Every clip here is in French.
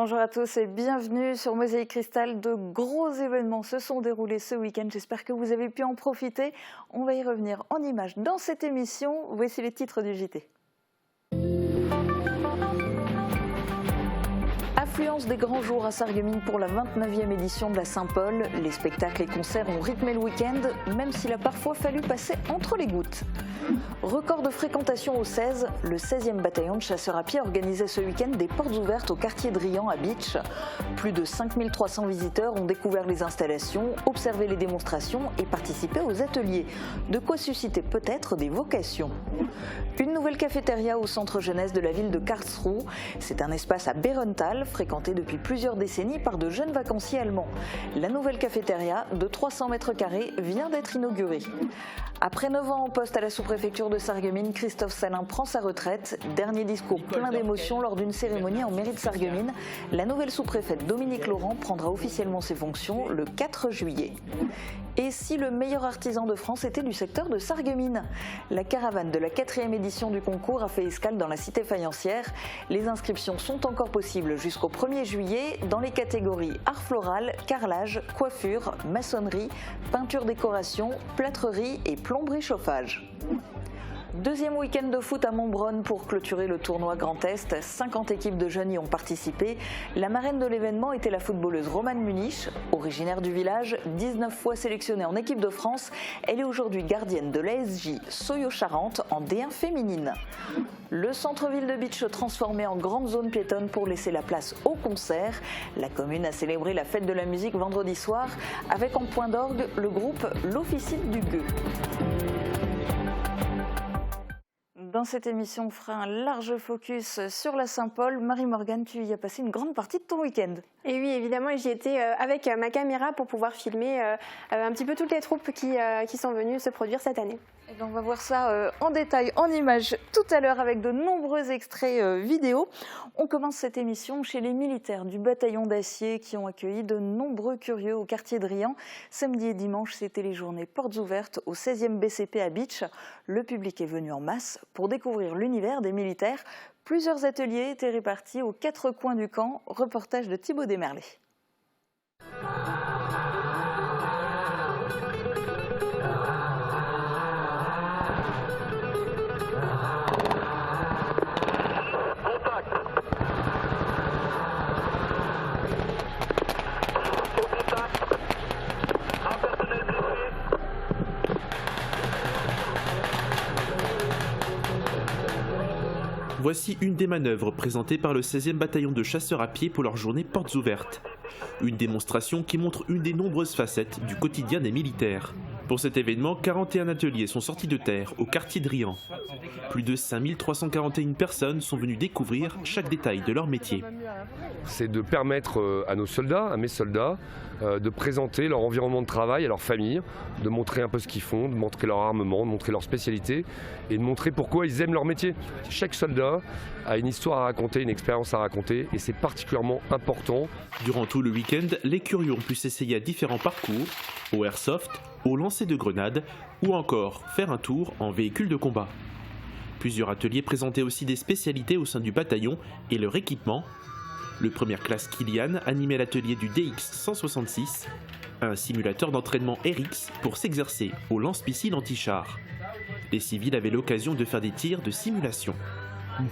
bonjour à tous et bienvenue sur Mosaïque Cristal. De gros événements se sont déroulés ce week-end. J'espère que vous avez pu en profiter. On va y revenir en images dans cette émission. Voici les titres du JT. Affluence des grands jours à Sarreguemines pour la 29e édition de la Saint-Paul. Les spectacles et concerts ont rythmé le week-end, même s'il a parfois fallu passer entre les gouttes. Record de fréquentation au 16, le 16e bataillon de chasseurs à pied organisait ce week-end des portes ouvertes au quartier de Riant à Bitche. Plus de 5300 visiteurs ont découvert les installations, observé les démonstrations et participé aux ateliers. De quoi susciter peut-être des vocations. Une nouvelle cafétéria au centre jeunesse de la ville de Karlsruhe. C'est un espace à Berenthal, fréquenté depuis plusieurs décennies par de jeunes vacanciers allemands. La nouvelle cafétéria de 300 mètres carrés vient d'être inaugurée. Après 9 ans en poste à la sous-préfecture de Sarreguemines, Christophe Salin prend sa retraite. Dernier discours plein d'émotions lors d'une cérémonie en mairie de Sarreguemines. La nouvelle sous-préfète Dominique Laurent prendra officiellement ses fonctions le 4 juillet. Et si le meilleur artisan de France était du secteur de Sarreguemines? La caravane de la 4e édition du concours a fait escale dans la cité faïencière. Les inscriptions sont encore possibles jusqu'au 1er juillet dans les catégories art floral, carrelage, coiffure, maçonnerie, peinture décoration, plâtrerie et plomberie chauffage. Deuxième week-end de foot à Montbronne pour clôturer le tournoi Grand Est. 50 équipes de jeunes y ont participé. La marraine de l'événement était la footballeuse Romane Munich. Originaire du village, 19 fois sélectionnée en équipe de France, elle est aujourd'hui gardienne de l'ASJ Soyo-Charentes en D1 féminine. Le centre-ville de Bitche transformé en grande zone piétonne pour laisser la place aux concerts. La commune a célébré la fête de la musique vendredi soir avec en point d'orgue le groupe L'Officine du Gueux. Dans cette émission, on fera un large focus sur la Saint-Paul. Marie-Morgane, tu y as passé une grande partie de ton week-end. Et oui, évidemment, j'y étais avec ma caméra pour pouvoir filmer un petit peu toutes les troupes qui sont venues se produire cette année. Et bien, on va voir ça en détail, en images, tout à l'heure avec de nombreux extraits vidéo. On commence cette émission chez les militaires du bataillon d'acier qui ont accueilli de nombreux curieux au quartier de Riant. Samedi et dimanche, c'était les journées portes ouvertes au 16e BCP à Bitche. Le public est venu en masse pour découvrir l'univers des militaires. Plusieurs ateliers étaient répartis aux 4 coins du camp. Reportage de Thibaut Desmerlet. Voici une des manœuvres présentées par le 16e bataillon de chasseurs à pied pour leur journée portes ouvertes. Une démonstration qui montre une des nombreuses facettes du quotidien des militaires. Pour cet événement, 41 ateliers sont sortis de terre au quartier de Riant. Plus de 5341 personnes sont venues découvrir chaque détail de leur métier. C'est de permettre à nos soldats, à mes soldats, de présenter leur environnement de travail à leur famille, de montrer un peu ce qu'ils font, de montrer leur armement, de montrer leur spécialité et de montrer pourquoi ils aiment leur métier. Chaque soldat a une histoire à raconter, une expérience à raconter et c'est particulièrement important. Durant tout le week-end, les curieux ont pu s'essayer à différents parcours, au airsoft, au lancer de grenades ou encore faire un tour en véhicule de combat. Plusieurs ateliers présentaient aussi des spécialités au sein du bataillon et leur équipement. Le première classe Kilian animait l'atelier du DX 166, un simulateur d'entraînement RX pour s'exercer au lance-missile anti-char. Les civils avaient l'occasion de faire des tirs de simulation.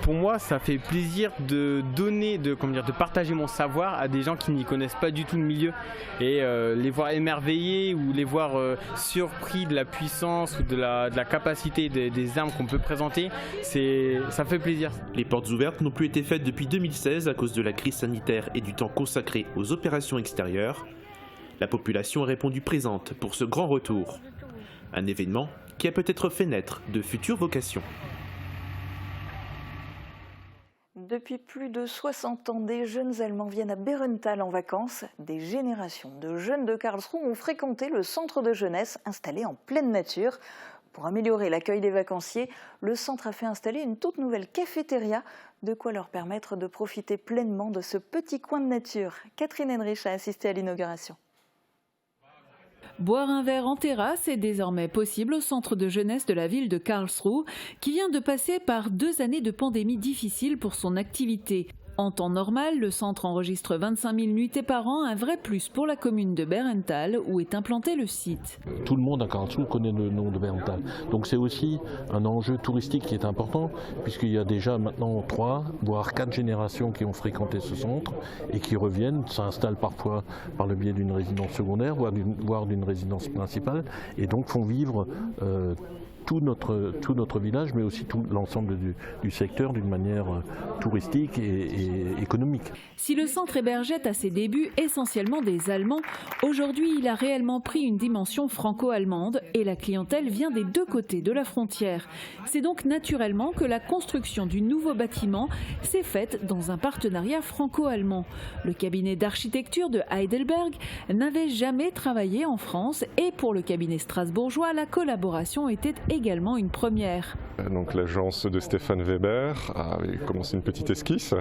Pour moi, ça fait plaisir de donner, de partager mon savoir à des gens qui n'y connaissent pas du tout le milieu et les voir émerveillés ou les voir surpris de la puissance ou de la capacité des armes qu'on peut présenter, ça fait plaisir. Les portes ouvertes n'ont plus été faites depuis 2016 à cause de la crise sanitaire et du temps consacré aux opérations extérieures. La population a répondu présente pour ce grand retour. Un événement qui a peut-être fait naître de futures vocations. Depuis plus de 60 ans, des jeunes Allemands viennent à Berenthal en vacances. Des générations de jeunes de Karlsruhe ont fréquenté le centre de jeunesse installé en pleine nature. Pour améliorer l'accueil des vacanciers, le centre a fait installer une toute nouvelle cafétéria, de quoi leur permettre de profiter pleinement de ce petit coin de nature. Catherine Henrich a assisté à l'inauguration. Boire un verre en terrasse est désormais possible au centre de jeunesse de la ville de Karlsruhe, qui vient de passer par 2 années de pandémie difficiles pour son activité. En temps normal, le centre enregistre 25 000 nuitées par an, un vrai plus pour la commune de Bärental où est implanté le site. Tout le monde à Karlsruhe connaît le nom de Bärental. Donc c'est aussi un enjeu touristique qui est important puisqu'il y a déjà maintenant 3 voire 4 générations qui ont fréquenté ce centre et qui reviennent, s'installent parfois par le biais d'une résidence secondaire voire d'une résidence principale et donc font vivre tout notre village, mais aussi tout l'ensemble du secteur d'une manière touristique et économique. Si le centre hébergeait à ses débuts essentiellement des Allemands, aujourd'hui il a réellement pris une dimension franco-allemande et la clientèle vient des deux côtés de la frontière. C'est donc naturellement que la construction du nouveau bâtiment s'est faite dans un partenariat franco-allemand. Le cabinet d'architecture de Heidelberg n'avait jamais travaillé en France et pour le cabinet strasbourgeois, la collaboration était également une première. Donc l'agence de Stéphane Weber avait commencé une petite esquisse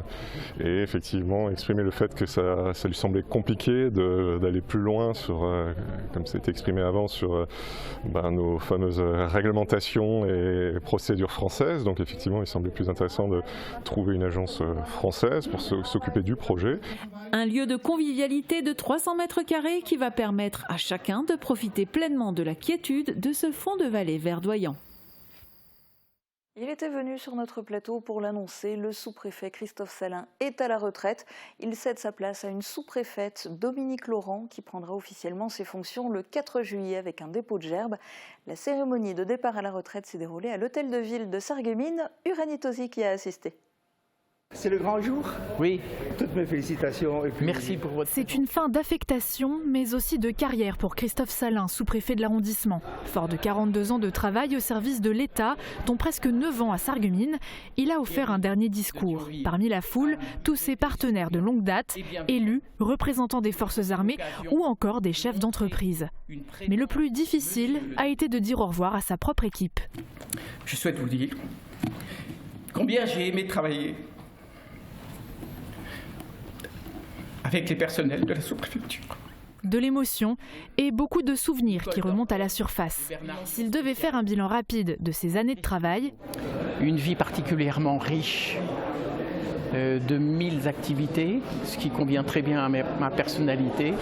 et effectivement exprimé le fait que ça lui semblait compliqué d'aller plus loin sur, comme c'était exprimé avant, sur nos fameuses réglementations et procédures françaises. Donc effectivement il semblait plus intéressant de trouver une agence française pour s'occuper du projet. Un lieu de convivialité de 300 mètres carrés qui va permettre à chacun de profiter pleinement de la quiétude de ce fond de vallée verdoyant. Il était venu sur notre plateau pour l'annoncer, le sous-préfet Christophe Salin est à la retraite. Il cède sa place à une sous-préfète, Dominique Laurent, qui prendra officiellement ses fonctions le 4 juillet avec un dépôt de gerbe. La cérémonie de départ à la retraite s'est déroulée à l'hôtel de ville de Sarreguemines. Uranie Tosi qui a assisté. C'est le grand jour. Oui. Toutes mes félicitations. Et puis... Merci pour votre... C'est une fin d'affectation, mais aussi de carrière pour Christophe Salin, sous-préfet de l'arrondissement. Fort de 42 ans de travail au service de l'État, dont presque 9 ans à Sarreguemines, il a offert un dernier discours. Parmi la foule, tous ses partenaires de longue date, élus, représentants des forces armées ou encore des chefs d'entreprise. Mais le plus difficile a été de dire au revoir à sa propre équipe. Je souhaite vous dire combien j'ai aimé travailler avec les personnels de la sous-préfecture. De l'émotion et beaucoup de souvenirs qui remontent à la surface. S'il devait faire un bilan rapide de ses années de travail... Une vie particulièrement riche de 1000 activités, ce qui convient très bien à ma personnalité.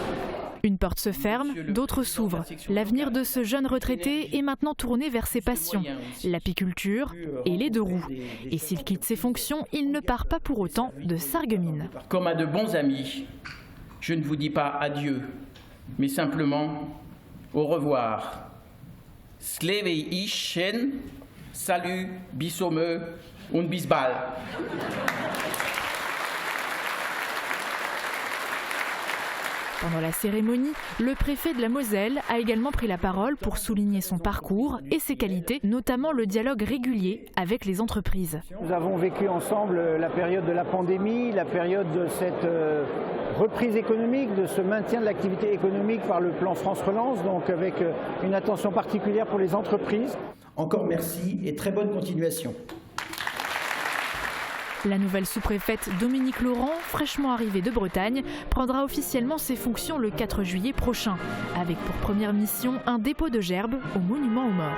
Une porte se ferme, d'autres s'ouvrent. L'avenir de ce jeune retraité est maintenant tourné vers ses passions, l'apiculture et les 2 roues. Et s'il quitte ses fonctions, il ne part pas pour autant de Sarreguemines. Comme à de bons amis, je ne vous dis pas adieu, mais simplement au revoir. Sleve ichen, salut, bisome und bis bald. Pendant la cérémonie, le préfet de la Moselle a également pris la parole pour souligner son parcours et ses qualités, notamment le dialogue régulier avec les entreprises. Nous avons vécu ensemble la période de la pandémie, la période de cette reprise économique, de ce maintien de l'activité économique par le plan France Relance, donc avec une attention particulière pour les entreprises. Encore merci et très bonne continuation. La nouvelle sous-préfète Dominique Laurent, fraîchement arrivée de Bretagne, prendra officiellement ses fonctions le 4 juillet prochain, avec pour première mission un dépôt de gerbe au monument aux morts.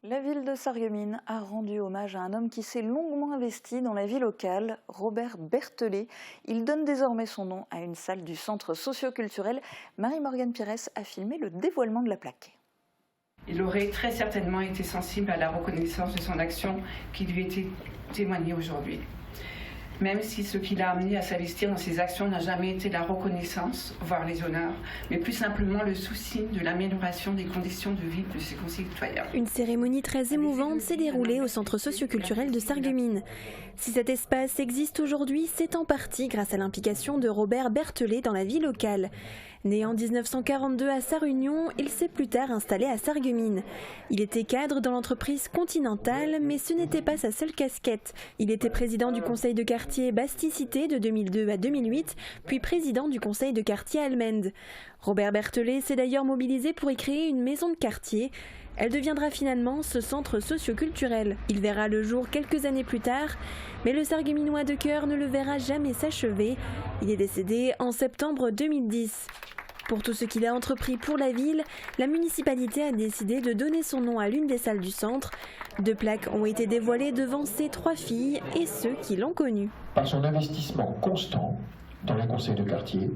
La ville de Sarreguemines a rendu hommage à un homme qui s'est longuement investi dans la vie locale, Robert Berthelet. Il donne désormais son nom à une salle du centre socio-culturel. Marie-Morgane Pires a filmé le dévoilement de la plaque. Il aurait très certainement été sensible à la reconnaissance de son action qui lui était témoignée aujourd'hui. Même si ce qui l'a amené à s'investir dans ses actions n'a jamais été la reconnaissance, voire les honneurs, mais plus simplement le souci de l'amélioration des conditions de vie de ses concitoyens. Une cérémonie très émouvante s'est déroulée au centre socio-culturel de Sarreguemines. Si cet espace existe aujourd'hui, c'est en partie grâce à l'implication de Robert Berthelet dans la vie locale. Né en 1942 à Sarre-Union, il s'est plus tard installé à Sarreguemines. Il était cadre dans l'entreprise Continentale, mais ce n'était pas sa seule casquette. Il était président du conseil de quartier Bastille-Cité de 2002 à 2008, puis président du conseil de quartier Allmende. Robert Berthelet s'est d'ailleurs mobilisé pour y créer une maison de quartier. Elle deviendra finalement ce centre socio-culturel. Il verra le jour quelques années plus tard, mais le Sarregueminois de cœur ne le verra jamais s'achever. Il est décédé en septembre 2010. Pour tout ce qu'il a entrepris pour la ville, la municipalité a décidé de donner son nom à l'une des salles du centre. 2 plaques ont été dévoilées devant ses 3 filles et ceux qui l'ont connu. Par son investissement constant dans les conseils de quartier,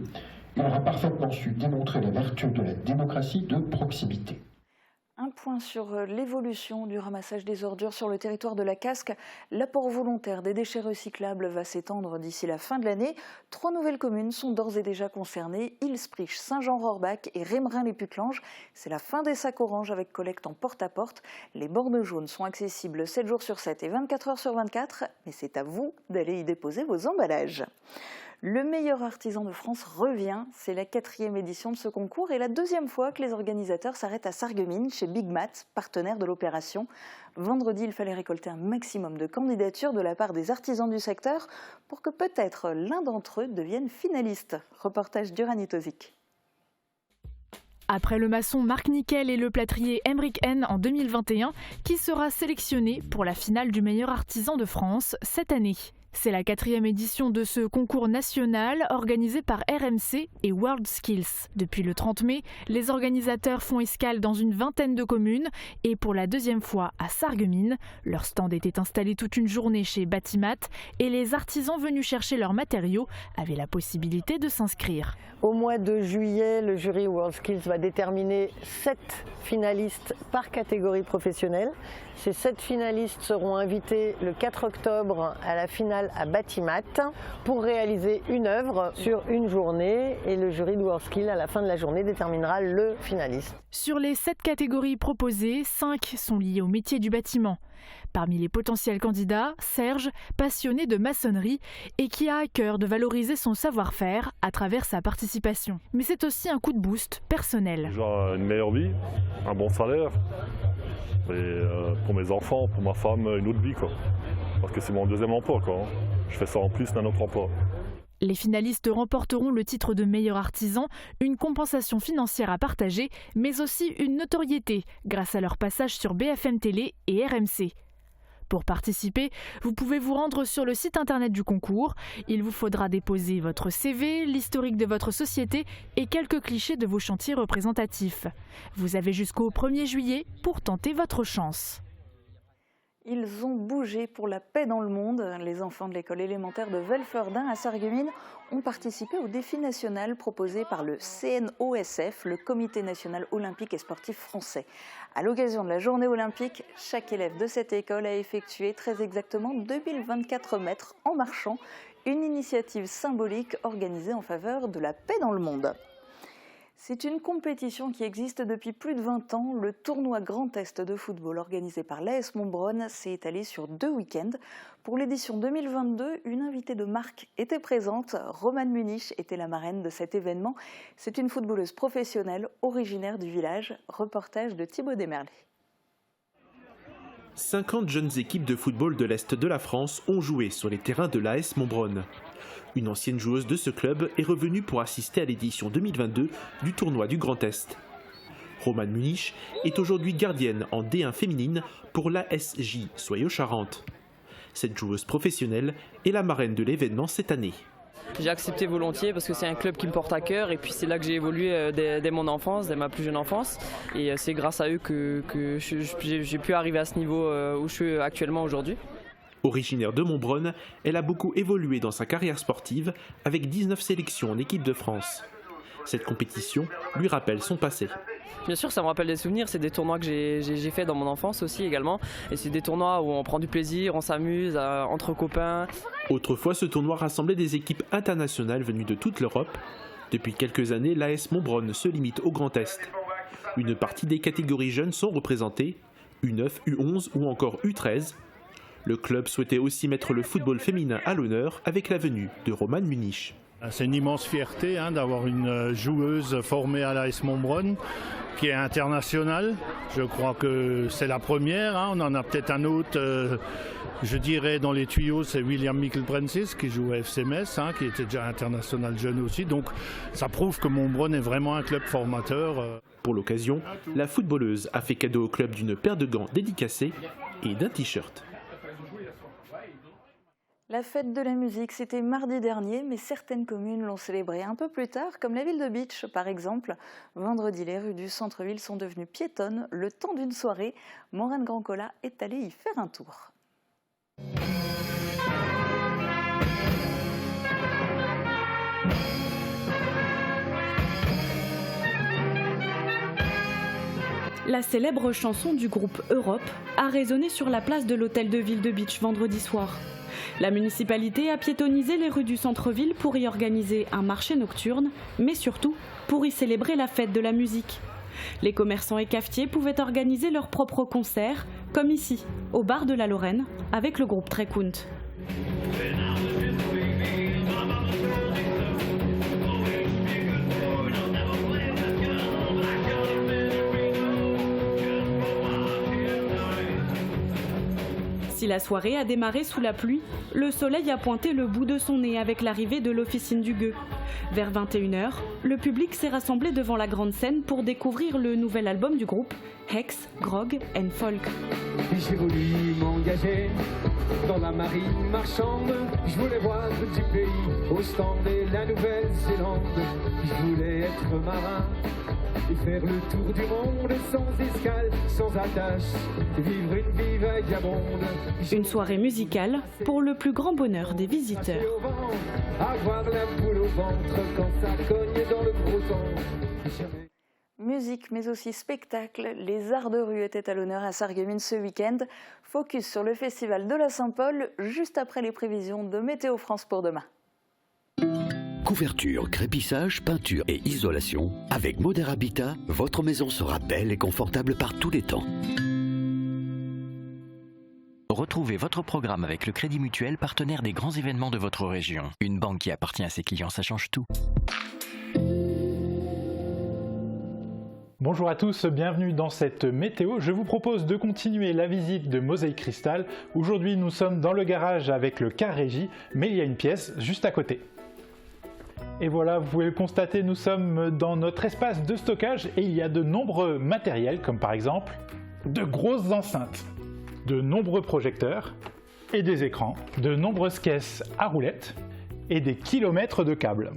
il aura parfaitement su démontrer les vertus de la démocratie de proximité. Un point sur l'évolution du ramassage des ordures sur le territoire de la Casque. L'apport volontaire des déchets recyclables va s'étendre d'ici la fin de l'année. 3 nouvelles communes sont d'ores et déjà concernées. Ilsprich, Saint-Jean-Rohrbach et Rémerin-les-Puclanges. C'est la fin des sacs oranges avec collecte en porte-à-porte. Les bornes jaunes sont accessibles 7 jours sur 7 et 24 heures sur 24. Mais c'est à vous d'aller y déposer vos emballages. Le meilleur artisan de France revient, c'est la 4e édition de ce concours et la 2e fois que les organisateurs s'arrêtent à Sarreguemines chez Big Mat, partenaire de l'opération. Vendredi, il fallait récolter un maximum de candidatures de la part des artisans du secteur pour que peut-être l'un d'entre eux devienne finaliste. Reportage d'Uranie Tozic. Après le maçon Marc Nickel et le plâtrier Emric N en 2021, qui sera sélectionné pour la finale du meilleur artisan de France cette année. C'est la 4e édition de ce concours national organisé par RMC et World Skills. Depuis le 30 mai, les organisateurs font escale dans une vingtaine de communes et pour la 2e fois à Sarreguemines. Leur stand était installé toute une journée chez Batimat et les artisans venus chercher leurs matériaux avaient la possibilité de s'inscrire. Au mois de juillet, le jury World Skills va déterminer 7 finalistes par catégorie professionnelle. Ces 7 finalistes seront invités le 4 octobre à la finale à Batimat pour réaliser une œuvre sur une journée et le jury de World Skills à la fin de la journée déterminera le finaliste. Sur les 7 catégories proposées, 5 sont liées au métier du bâtiment. Parmi les potentiels candidats, Serge, passionné de maçonnerie et qui a à cœur de valoriser son savoir-faire à travers sa participation. Mais c'est aussi un coup de boost personnel. Genre une meilleure vie, un bon salaire, et pour mes enfants, pour ma femme, une autre vie quoi. Parce que c'est mon 2e emploi quoi. Je fais ça en plus d'un autre emploi. Les finalistes remporteront le titre de meilleur artisan, une compensation financière à partager, mais aussi une notoriété grâce à leur passage sur BFM Télé et RMC. Pour participer, vous pouvez vous rendre sur le site internet du concours. Il vous faudra déposer votre CV, l'historique de votre société et quelques clichés de vos chantiers représentatifs. Vous avez jusqu'au 1er juillet pour tenter votre chance. Ils ont bougé pour la paix dans le monde. Les enfants de l'école élémentaire de Velferdin à Sarreguemines ont participé au défi national proposé par le CNOSF, le Comité national olympique et sportif français. À l'occasion de la journée olympique, chaque élève de cette école a effectué très exactement 2024 mètres en marchant, une initiative symbolique organisée en faveur de la paix dans le monde. C'est une compétition qui existe depuis plus de 20 ans. Le tournoi Grand Est de football organisé par l'AS Montbronne s'est étalé sur 2 week-ends. Pour l'édition 2022, une invitée de marque était présente. Romane Munich était la marraine de cet événement. C'est une footballeuse professionnelle originaire du village. Reportage de Thibaut Desmerlet. 50 jeunes équipes de football de l'Est de la France ont joué sur les terrains de l'AS Montbronne. Une ancienne joueuse de ce club est revenue pour assister à l'édition 2022 du tournoi du Grand Est. Romane Munich est aujourd'hui gardienne en D1 féminine pour l'ASJ Soyaux-Charentes. Cette joueuse professionnelle est la marraine de l'événement cette année. J'ai accepté volontiers parce que c'est un club qui me porte à cœur et puis c'est là que j'ai évolué dès mon enfance, dès ma plus jeune enfance. Et c'est grâce à eux que j'ai pu arriver à ce niveau où je suis actuellement aujourd'hui. Originaire de Montbronne, elle a beaucoup évolué dans sa carrière sportive avec 19 sélections en équipe de France. Cette compétition lui rappelle son passé. Bien sûr, ça me rappelle des souvenirs, c'est des tournois que j'ai fait dans mon enfance aussi également. Et c'est des tournois où on prend du plaisir, on s'amuse entre copains. Autrefois, ce tournoi rassemblait des équipes internationales venues de toute l'Europe. Depuis quelques années, l'AS Montbronne se limite au Grand Est. Une partie des catégories jeunes sont représentées, U9, U11 ou encore U13. Le club souhaitait aussi mettre le football féminin à l'honneur avec la venue de Romane Munich. C'est une immense fierté d'avoir une joueuse formée à l'AS Montbronne qui est internationale. Je crois que c'est la première. On en a peut-être un autre, je dirais, dans les tuyaux, c'est William Mikkel-Prensis qui joue à FC Metz, qui était déjà international jeune aussi. Donc ça prouve que Montbronne est vraiment un club formateur. Pour l'occasion, la footballeuse a fait cadeau au club d'une paire de gants dédicacés et d'un t-shirt. La fête de la musique, c'était mardi dernier, mais certaines communes l'ont célébrée un peu plus tard, comme la ville de Bitche par exemple. Vendredi, les rues du centre-ville sont devenues piétonnes le temps d'une soirée. Maureen Grandcola est allée y faire un tour. La célèbre chanson du groupe Europe a résonné sur la place de l'hôtel de ville de Bitche vendredi soir. La municipalité a piétonnisé les rues du centre-ville pour y organiser un marché nocturne, mais surtout pour y célébrer la fête de la musique. Les commerçants et cafetiers pouvaient organiser leurs propres concerts, comme ici, au bar de la Lorraine, avec le groupe Trekunt. Si la soirée a démarré sous la pluie, le soleil a pointé le bout de son nez avec l'arrivée de l'officine du Gueux. Vers 21h, le public s'est rassemblé devant la grande scène pour découvrir le nouvel album du groupe, Hex, Grog and Folk. J'ai voulu m'engager dans la marine marchande. Je voulais voir du pays au stand et la Nouvelle-Zélande. Je voulais être marin et faire le tour du monde sans escale, sans attache, vivre une vie vagabonde. Une soirée musicale pour le plus grand bonheur des visiteurs. Avoir la boule au ventre quand ça cogne dans le gros temps. Musique mais aussi spectacle, les arts de rue étaient à l'honneur à Sarreguemines ce week-end. Focus sur le festival de la Saint-Paul, juste après les prévisions de Météo France pour demain. Couverture, crépissage, peinture et isolation. Avec Modern Habitat, votre maison sera belle et confortable par tous les temps. Retrouvez votre programme avec le Crédit Mutuel, partenaire des grands événements de votre région. Une banque qui appartient à ses clients, ça change tout. Bonjour à tous, bienvenue dans cette météo. Je vous propose de continuer la visite de Mosaïque Cristal. Aujourd'hui, nous sommes dans le garage avec le car régie, mais il y a une pièce juste à côté. Et voilà, vous pouvez le constater, nous sommes dans notre espace de stockage et il y a de nombreux matériels, comme par exemple de grosses enceintes, de nombreux projecteurs et des écrans, de nombreuses caisses à roulettes et des kilomètres de câbles.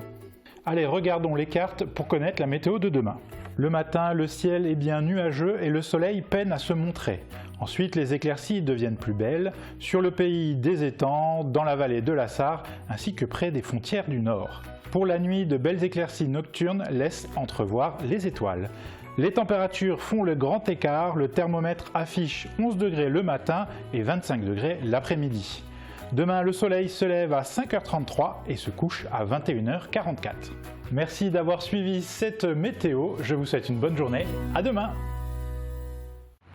Allez, regardons les cartes pour connaître la météo de demain. Le matin, le ciel est bien nuageux et le soleil peine à se montrer. Ensuite, les éclaircies deviennent plus belles sur le pays des étangs, dans la vallée de la Sarre, ainsi que près des frontières du Nord. Pour la nuit, de belles éclaircies nocturnes laissent entrevoir les étoiles. Les températures font le grand écart, le thermomètre affiche 11 degrés le matin et 25 degrés l'après-midi. Demain, le soleil se lève à 5h33 et se couche à 21h44. Merci d'avoir suivi cette météo, je vous souhaite une bonne journée, à demain.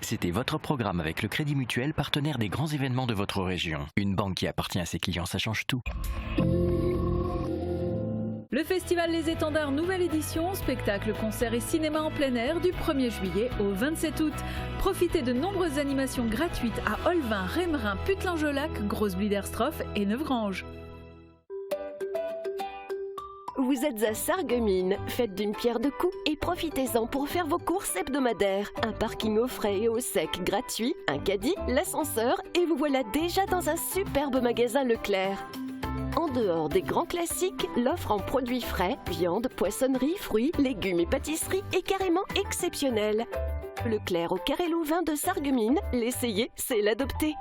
C'était votre programme avec le Crédit Mutuel, partenaire des grands événements de votre région. Une banque qui appartient à ses clients, ça change tout. Le festival Les Étendards nouvelle édition, spectacle, concerts et cinéma en plein air du 1er juillet au 27 août. Profitez de nombreuses animations gratuites à Olvin, Rémerin, Putelange-Lac, Grosse-Bliderstroff et Neuvrange. Vous êtes à Sarreguemines, faites d'une pierre deux coups et profitez-en pour faire vos courses hebdomadaires. Un parking au frais et au sec gratuit, un caddie, l'ascenseur et vous voilà déjà dans un superbe magasin Leclerc. En dehors des grands classiques, l'offre en produits frais, viande, poissonnerie, fruits, légumes et pâtisseries est carrément exceptionnelle. Leclerc au Carré Louvain de Sarreguemines, l'essayer, c'est l'adopter.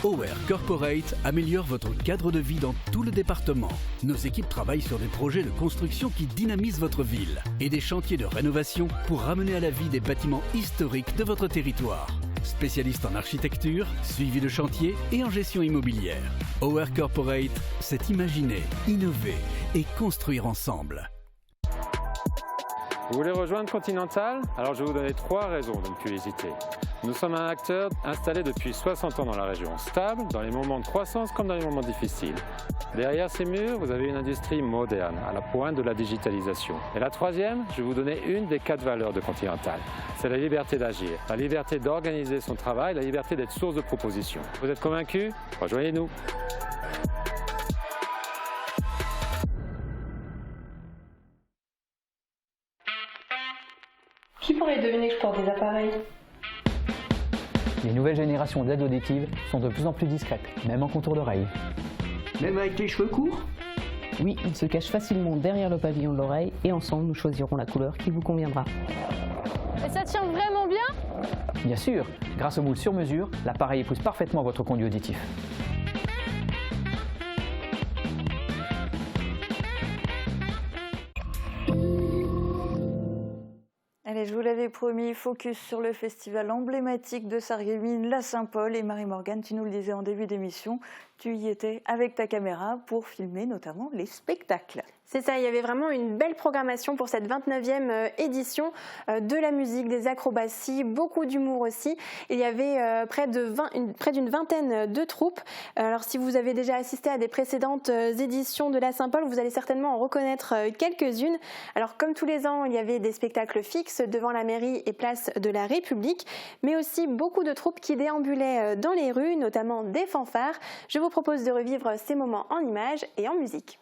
OR Corporate améliore votre cadre de vie dans tout le département. Nos équipes travaillent sur des projets de construction qui dynamisent votre ville et des chantiers de rénovation pour ramener à la vie des bâtiments historiques de votre territoire. Spécialiste en architecture, suivi de chantier et en gestion immobilière. OR Corporate, c'est imaginer, innover et construire ensemble. Vous voulez rejoindre Continental? Alors je vais vous donner 3 raisons de ne plus hésiter. Nous sommes un acteur installé depuis 60 ans dans la région, stable dans les moments de croissance comme dans les moments difficiles. Derrière ces murs, vous avez une industrie moderne, à la pointe de la digitalisation. Et la 3e, je vais vous donner une des 4 valeurs de Continental. C'est la liberté d'agir, la liberté d'organiser son travail, la liberté d'être source de propositions. Vous êtes convaincus? Rejoignez-nous. Qui pourrait deviner que je porte des appareils? Les nouvelles générations d'aides auditives sont de plus en plus discrètes, même en contour d'oreille. Même avec les cheveux courts? Oui, ils se cachent facilement derrière le pavillon de l'oreille et ensemble nous choisirons la couleur qui vous conviendra. Et ça tient vraiment bien? Bien sûr, grâce au moule sur mesure, l'appareil épouse parfaitement votre conduit auditif. Allez, je vous l'avais promis, focus sur le festival emblématique de Sarreguemines, la Saint-Paul. Et Marie-Morgane, tu nous le disais en début d'émission, tu y étais avec ta caméra pour filmer notamment les spectacles. C'est ça, il y avait vraiment une belle programmation pour cette 29e édition, de la musique, des acrobaties, beaucoup d'humour aussi. Il y avait près d'une vingtaine de troupes. Alors si vous avez déjà assisté à des précédentes éditions de la Saint-Paul, vous allez certainement en reconnaître quelques-unes. Alors comme tous les ans, il y avait des spectacles fixes devant la mairie et place de la République, mais aussi beaucoup de troupes qui déambulaient dans les rues, notamment des fanfares. Je vous propose de revivre ces moments en images et en musique.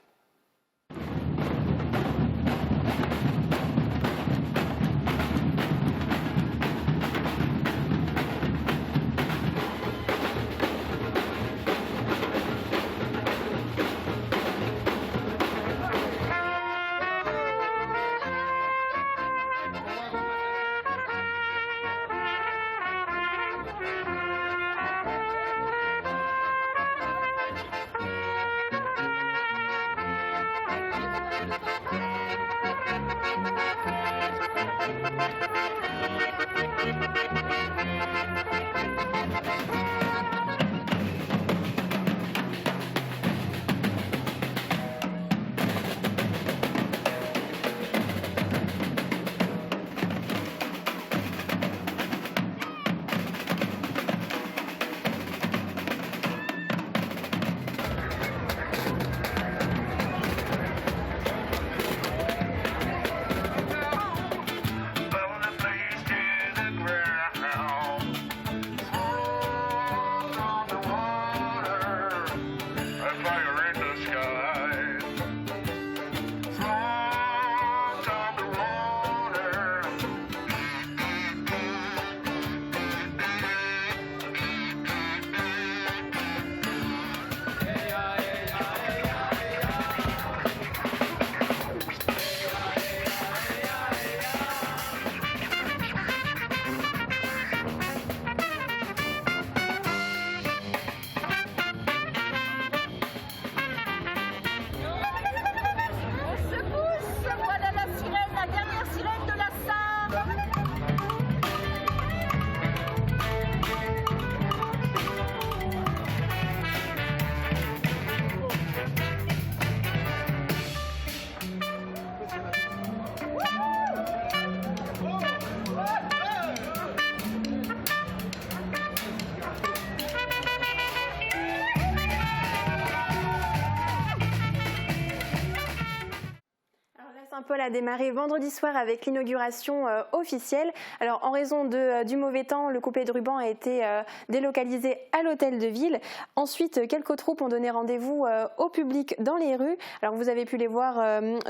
Saint-Paul a démarré vendredi soir avec l'inauguration officielle. Alors en raison du mauvais temps, le coupé de ruban a été délocalisé à l'hôtel de ville. Ensuite, quelques troupes ont donné rendez-vous au public dans les rues. Alors vous avez pu les voir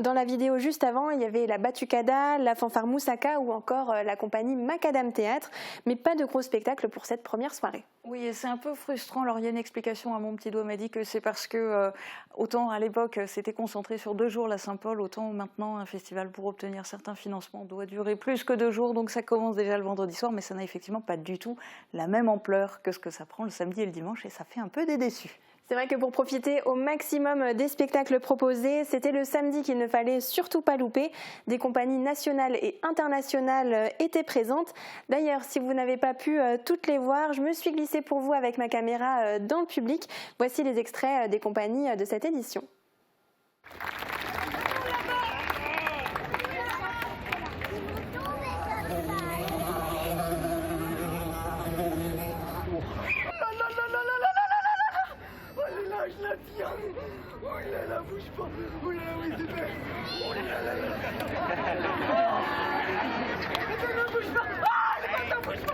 dans la vidéo juste avant. Il y avait la Batucada, la fanfare Moussaka ou encore la compagnie Macadam Théâtre. Mais pas de gros spectacle pour cette première soirée. Oui, et c'est un peu frustrant. Alors il y a une explication, à mon petit doigt m'a dit que c'est parce que autant à l'époque c'était concentré sur 2 jours la Saint-Paul, autant maintenant un festival pour obtenir certains financements doit durer plus que 2 jours. Donc ça commence déjà le vendredi soir, mais ça n'a effectivement pas du tout la même ampleur que ce que ça prend le samedi et le dimanche, et ça fait un peu des déçus. C'est vrai que pour profiter au maximum des spectacles proposés, c'était le samedi qu'il ne fallait surtout pas louper. Des compagnies nationales et internationales étaient présentes. D'ailleurs, si vous n'avez pas pu toutes les voir, je me suis glissée pour vous avec ma caméra dans le public. Voici les extraits des compagnies de cette édition. Je la tiens. Oh là là, bouge pas. Oh là là, oui, c'est fait. Oh là là là là. Attends, bouge pas. Ah, les bâtards, bouge pas.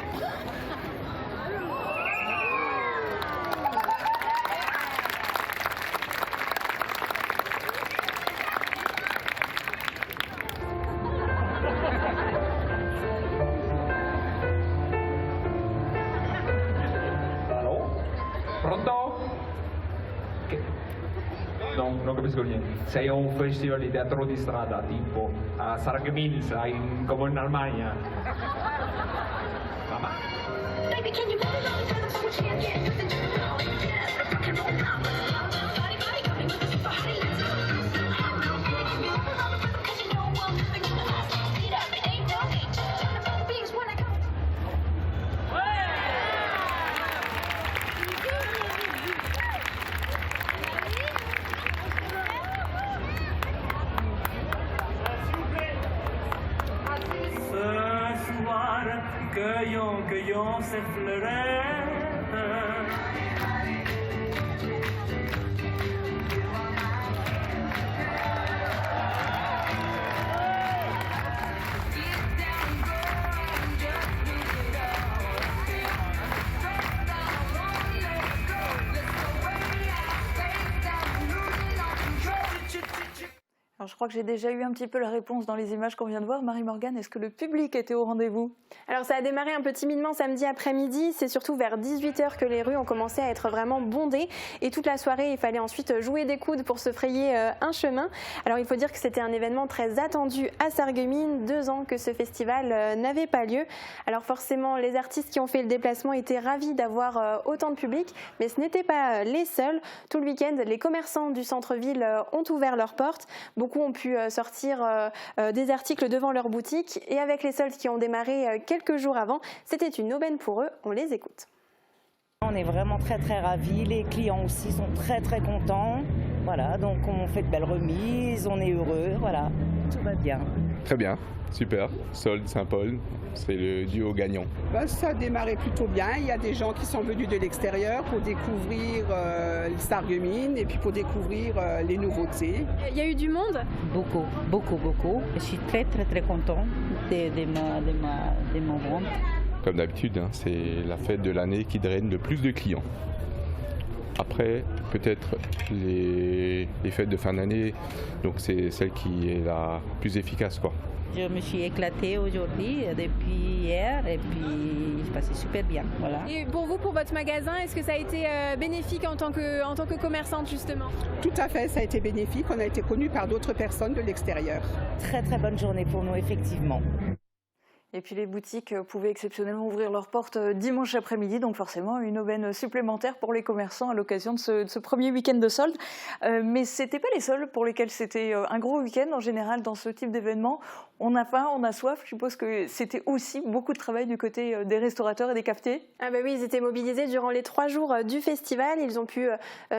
scogliere. Se è un festival di teatro di strada, tipo a Sarreguemines, come in Germania. Mamma. Cueillons ces fleurettes. Alors, je crois que j'ai déjà eu un petit peu la réponse dans les images qu'on vient de voir. Marie-Morgane, est-ce que le public était au rendez-vous? Alors ça a démarré un peu timidement samedi après-midi. C'est surtout vers 18h que les rues ont commencé à être vraiment bondées. Et toute la soirée, il fallait ensuite jouer des coudes pour se frayer un chemin. Alors il faut dire que c'était un événement très attendu à Sarreguemines. 2 ans que ce festival n'avait pas lieu. Alors forcément, les artistes qui ont fait le déplacement étaient ravis d'avoir autant de public. Mais ce n'étaient pas les seuls. Tout le week-end, les commerçants du centre-ville ont ouvert leurs portes. Beaucoup ont pu sortir des articles devant leur boutique. Et avec les soldes qui ont démarré quelques jours avant, c'était une aubaine pour eux. On les écoute. On est vraiment très ravis. Les clients aussi sont très contents. Voilà, donc on fait de belles remises, on est heureux. Voilà, tout va bien. Très bien, super. Solde Saint-Paul, c'est le duo gagnant. Ça a démarré plutôt bien. Il y a des gens qui sont venus de l'extérieur pour découvrir Sarreguemines et puis pour découvrir les nouveautés. Il y a eu du monde? Beaucoup. Je suis très content de mon vente. Comme d'habitude, c'est la fête de l'année qui draine le plus de clients. Après, peut-être les fêtes de fin d'année, donc c'est celle qui est la plus efficace, quoi. Je me suis éclatée aujourd'hui, depuis hier, et puis je passais super bien. Voilà. Et pour vous, pour votre magasin, est-ce que ça a été bénéfique en tant que commerçante, justement? Tout à fait, ça a été bénéfique. On a été connus par d'autres personnes de l'extérieur. Très bonne journée pour nous, effectivement. Et puis les boutiques pouvaient exceptionnellement ouvrir leurs portes dimanche après-midi, donc forcément une aubaine supplémentaire pour les commerçants à l'occasion de ce premier week-end de solde. Mais ce n'étaient pas les seuls pour lesquels c'était un gros week-end. En général, dans ce type d'événement, on a faim, on a soif. Je suppose que c'était aussi beaucoup de travail du côté des restaurateurs et des cafetiers. Ah bah oui, ils étaient mobilisés durant les 3 jours du festival. Ils ont pu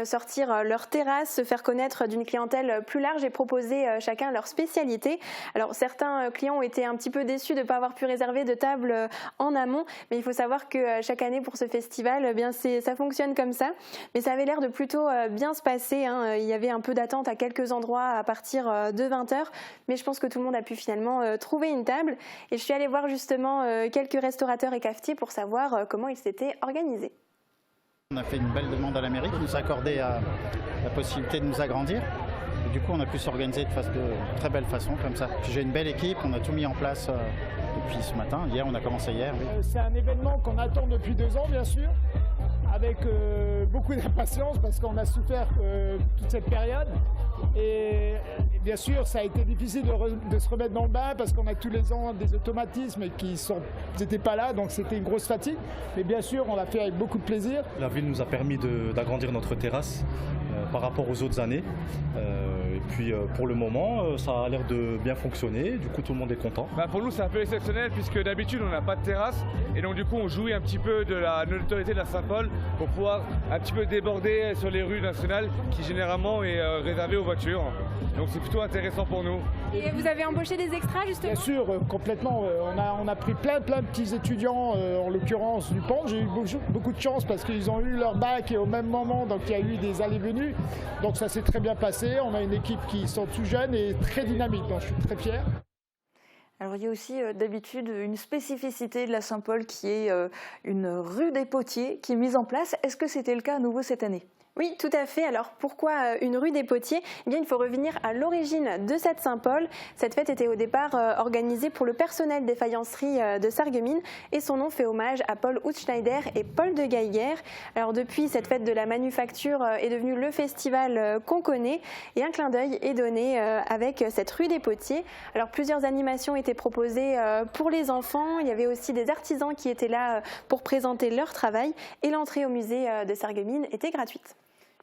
sortir leur terrasse, se faire connaître d'une clientèle plus large et proposer chacun leur spécialité. Alors certains clients ont été un petit peu déçus de ne pas avoir pu réserver de table en amont, mais il faut savoir que chaque année pour ce festival, eh bien ça fonctionne comme ça. Mais ça avait l'air de plutôt bien se passer, hein. Il y avait un peu d'attente à quelques endroits à partir de 20h, mais je pense que tout le monde a pu finalement trouver une table. Et je suis allée voir justement quelques restaurateurs et cafetiers pour savoir comment ils s'étaient organisés. On a fait une belle demande à la mairie qui nous a accordé la possibilité de nous agrandir. Et du coup, on a pu s'organiser de très belle façon comme ça. J'ai une belle équipe, on a tout mis en place depuis ce matin. Hier, on a commencé hier. Oui. C'est un événement qu'on attend depuis 2 ans, bien sûr, avec beaucoup d'impatience parce qu'on a souffert toute cette période. Et bien sûr, ça a été difficile de se remettre dans le bain parce qu'on a tous les ans des automatismes qui n'étaient pas là, donc c'était une grosse fatigue. Mais bien sûr, on l'a fait avec beaucoup de plaisir. La ville nous a permis d'agrandir notre terrasse par rapport aux autres années. Et puis pour le moment, ça a l'air de bien fonctionner. Du coup, tout le monde est content. Pour nous, c'est un peu exceptionnel puisque d'habitude, on n'a pas de terrasse. Et donc, du coup, on jouit un petit peu de la notoriété de la Saint-Paul pour pouvoir un petit peu déborder sur les rues nationales qui généralement est réservée aux voitures. Donc c'est plutôt intéressant pour nous. Et vous avez embauché des extras justement? Bien sûr, complètement. On a pris plein de petits étudiants, en l'occurrence du Pont. J'ai eu beaucoup de chance parce qu'ils ont eu leur bac au même moment, donc il y a eu des allées-venues. Donc ça s'est très bien passé. On a une équipe qui sont tout jeunes et très dynamique, donc je suis très fier. Alors il y a aussi d'habitude une spécificité de la Saint-Paul qui est une rue des potiers qui est mise en place. Est-ce que c'était le cas à nouveau cette année? Oui, tout à fait. Alors pourquoi une rue des Potiers ? Eh bien, il faut revenir à l'origine de cette Saint-Paul. Cette fête était au départ organisée pour le personnel des faïenceries de Sarreguemines et son nom fait hommage à Paul Hutschneider et Paul de Geiger. Alors depuis, cette fête de la manufacture est devenue le festival qu'on connaît et un clin d'œil est donné avec cette rue des Potiers. Alors plusieurs animations étaient proposées pour les enfants. Il y avait aussi des artisans qui étaient là pour présenter leur travail et l'entrée au musée de Sarreguemines était gratuite.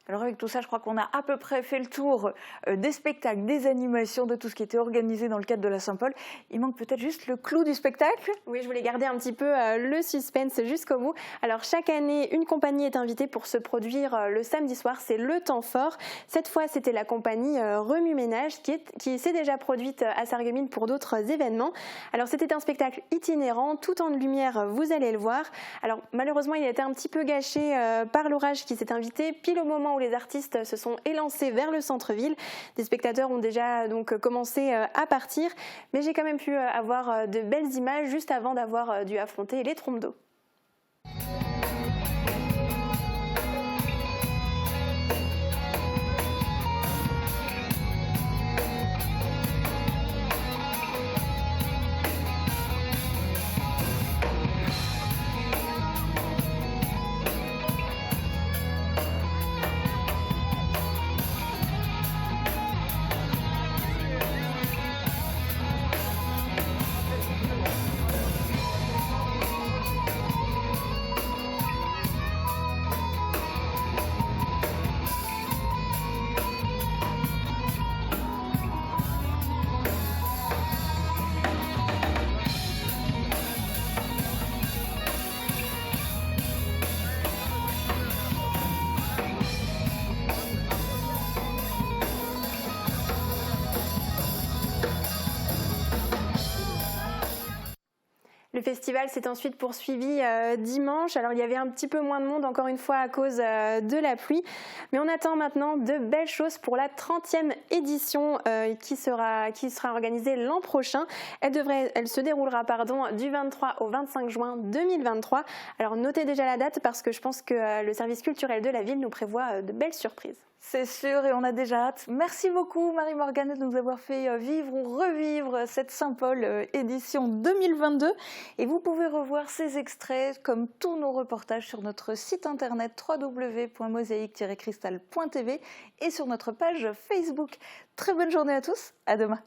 Alors avec tout ça, je crois qu'on a à peu près fait le tour des spectacles, des animations, de tout ce qui était organisé dans le cadre de la Saint-Paul. Il manque peut-être juste le clou du spectacle. Oui, je voulais garder un petit peu le suspense jusqu'au bout. Alors chaque année, une compagnie est invitée pour se produire le samedi soir, c'est le temps fort. Cette fois, c'était la compagnie Remue Ménage qui s'est déjà produite à Sarreguemines pour d'autres événements. Alors c'était un spectacle itinérant, tout en lumière, vous allez le voir. Alors malheureusement, il a été un petit peu gâché par l'orage qui s'est invité pile au moment où les artistes se sont élancés vers le centre-ville. Des spectateurs ont déjà donc commencé à partir, mais j'ai quand même pu avoir de belles images juste avant d'avoir dû affronter les trompes d'eau. Le festival s'est ensuite poursuivi dimanche. Alors il y avait un petit peu moins de monde encore une fois à cause de la pluie. Mais on attend maintenant de belles choses pour la 30e édition qui sera organisée l'an prochain. Elle se déroulera du 23 au 25 juin 2023. Alors notez déjà la date parce que je pense que le service culturel de la ville nous prévoit de belles surprises. C'est sûr et on a déjà hâte. Merci beaucoup Marie-Morgane de nous avoir fait vivre ou revivre cette Saint-Paul édition 2022. Et vous pouvez revoir ces extraits comme tous nos reportages sur notre site internet www.mosaïque-cristal.tv et sur notre page Facebook. Très bonne journée à tous, à demain.